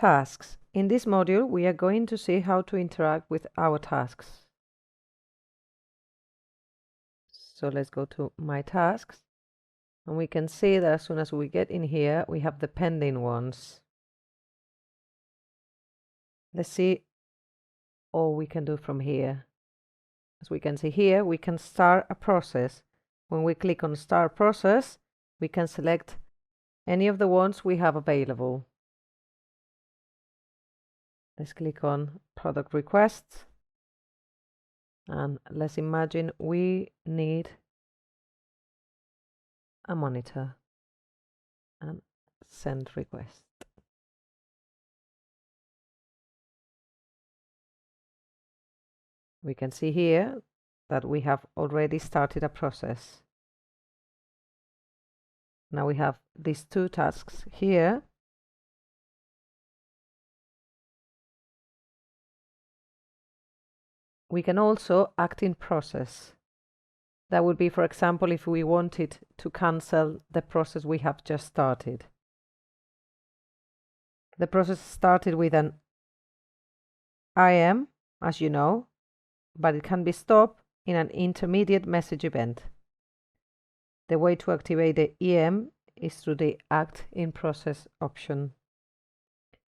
Tasks. In this module, we are going to see how to interact with our tasks. So let's go to My Tasks. And we can see that as soon as we get in here, we have the pending ones. Let's see all we can do from here. As we can see here, we can start a process. When we click on Start Process, we can select any of the ones we have available. Let's click on Product Requests. And let's imagine we need a monitor and send request. We can see here that we have already started a process. Now we have these two tasks here. We can also act in process. That would be, for example, if we wanted to cancel the process we have just started. The process started with an IM, as you know, but it can be stopped in an intermediate message event. The way to activate the EM is through the Act in Process option.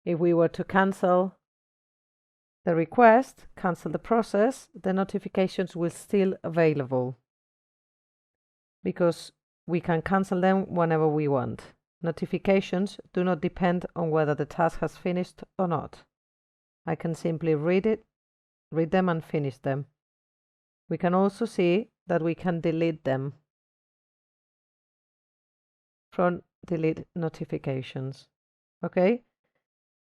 If we were to cancel the request, cancel the process, the notifications will still available because we can cancel them whenever we want. Notifications do not depend on whether the task has finished or not. I can simply read them and finish them. We can also see that we can delete them from delete notifications. Okay,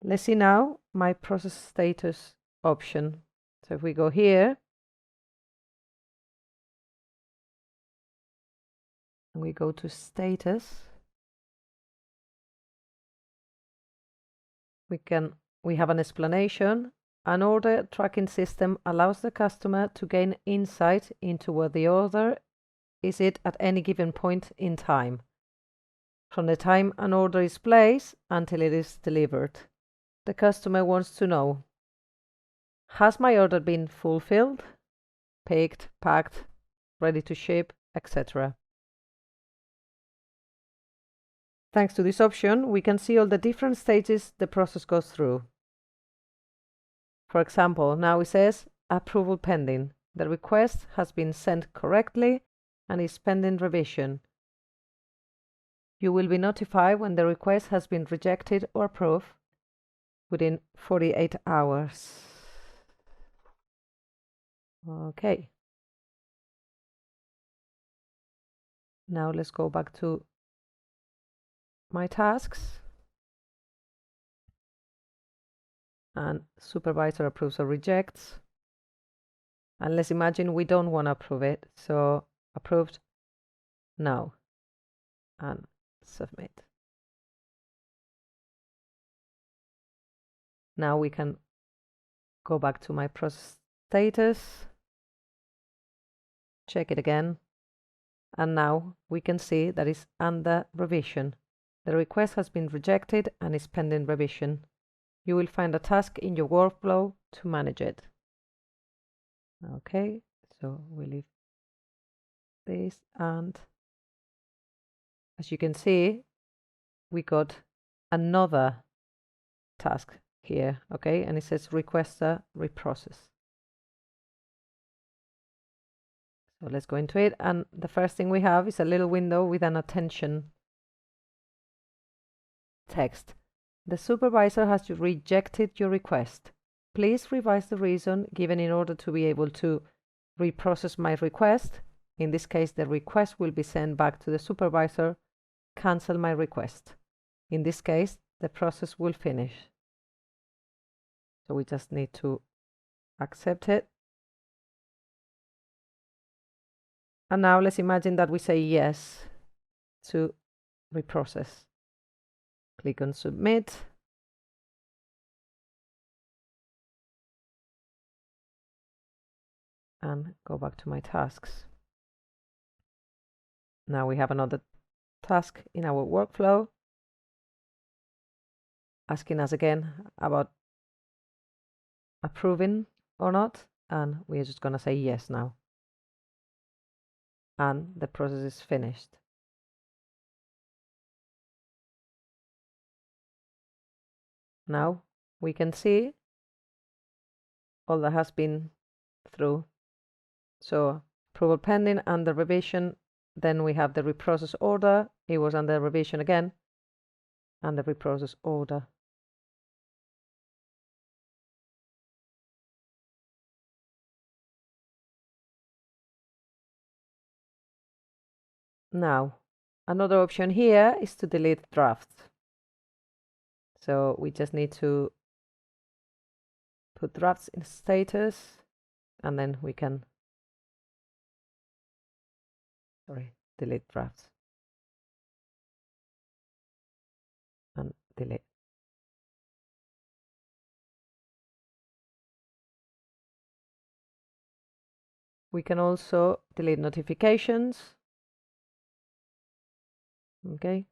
let's see now my process status option. So if we go here and we go to status, we have an explanation. An order tracking system allows the customer to gain insight into where the order is at any given point in time, from the time an order is placed until it is delivered. The customer wants to know, has my order been fulfilled, picked, packed, ready to ship, etc. Thanks to this option, we can see all the different stages the process goes through. For example, now it says approval pending. The request has been sent correctly and is pending revision. You will be notified when the request has been rejected or approved within 48 hours. Okay. Now let's go back to My Tasks. And supervisor approves or rejects. And let's imagine we don't want to approve it. So approved now and submit. Now we can go back to my process status, check it again, and now we can see that it's under revision. The request has been rejected and is pending revision. You will find a task in your workflow to manage it. Okay, so we leave this, and as you can see, we got another task here, okay, and it says requester reprocess. So let's go into it, and the first thing we have is a little window with an attention text. The supervisor has rejected your request. Please revise the reason given in order to be able to reprocess my request. In this case, the request will be sent back to the supervisor. Cancel my request. In this case, the process will finish. So we just need to accept it. And now let's imagine that we say yes to reprocess. Click on Submit. And go back to My Tasks. Now we have another task in our workflow. asking us again about approving or not, and we're just going to say yes now. And the process is finished. Now we can see all that has been through. So approval pending under revision, then we have the reprocess order, it was under revision again, and the reprocess order. Now, another option here is to delete drafts. So we just need to put drafts in status, and then we can, delete drafts. And delete. We can also delete notifications. Okay,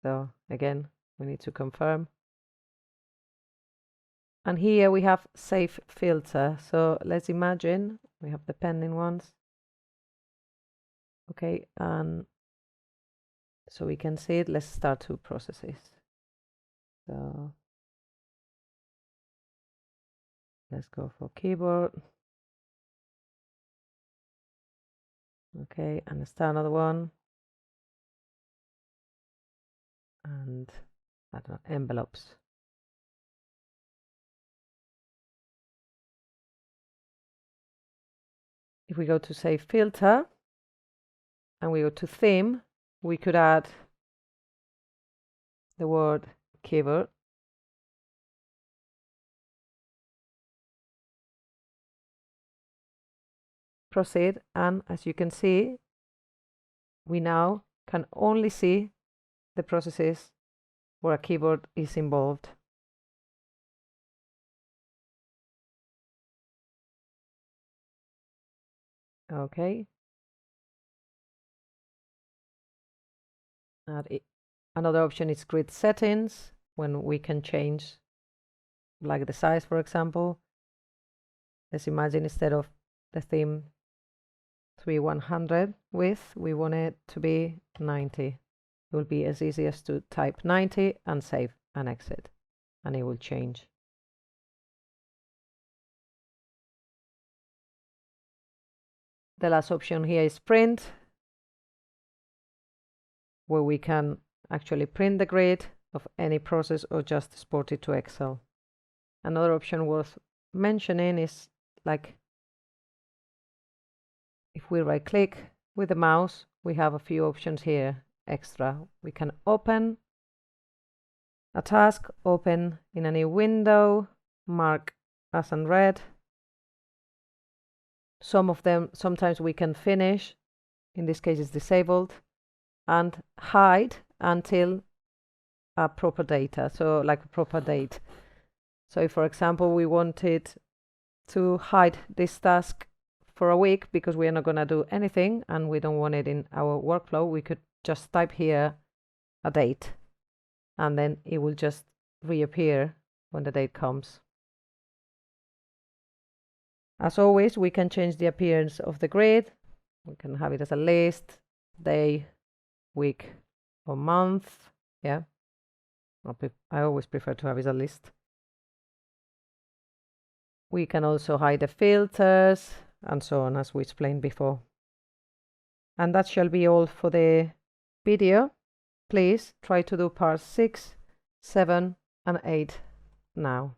so again, we need to confirm. And here we have save filter. So let's imagine we have the pending ones. Okay, and so we can see it. Let's start two processes. So let's go for keyboard. Okay, and start another one. And I don't know, envelopes. If we go to save filter and we go to theme, we could add the word keyboard. Proceed, and as you can see, we now can only see the processes where a keyboard is involved. Okay. Another option is grid settings, when we can change like the size, for example. Let's imagine instead of the theme 3100 width, we want it to be 90. It will be as easy as to type 90 and save and exit, and it will change. The last option here is print, where we can actually print the grid of any process or just export it to Excel. Another option worth mentioning is like if we right click with the mouse, we have a few options here extra. We can open a task, open in a new window, mark as unread. Some of them, sometimes we can finish, in this case it's disabled, and hide until a proper data, so like a proper date. So if, for example, we wanted to hide this task for a week because we are not going to do anything and we don't want it in our workflow, we could just type here a date, and then it will just reappear when the date comes. As always, we can change the appearance of the grid. We can have it as a list, day, week, or month. Yeah, I always prefer to have it as a list. We can also hide the filters and so on, as we explained before. And that shall be all for the video. Please try to do parts 6, 7, and 8 now.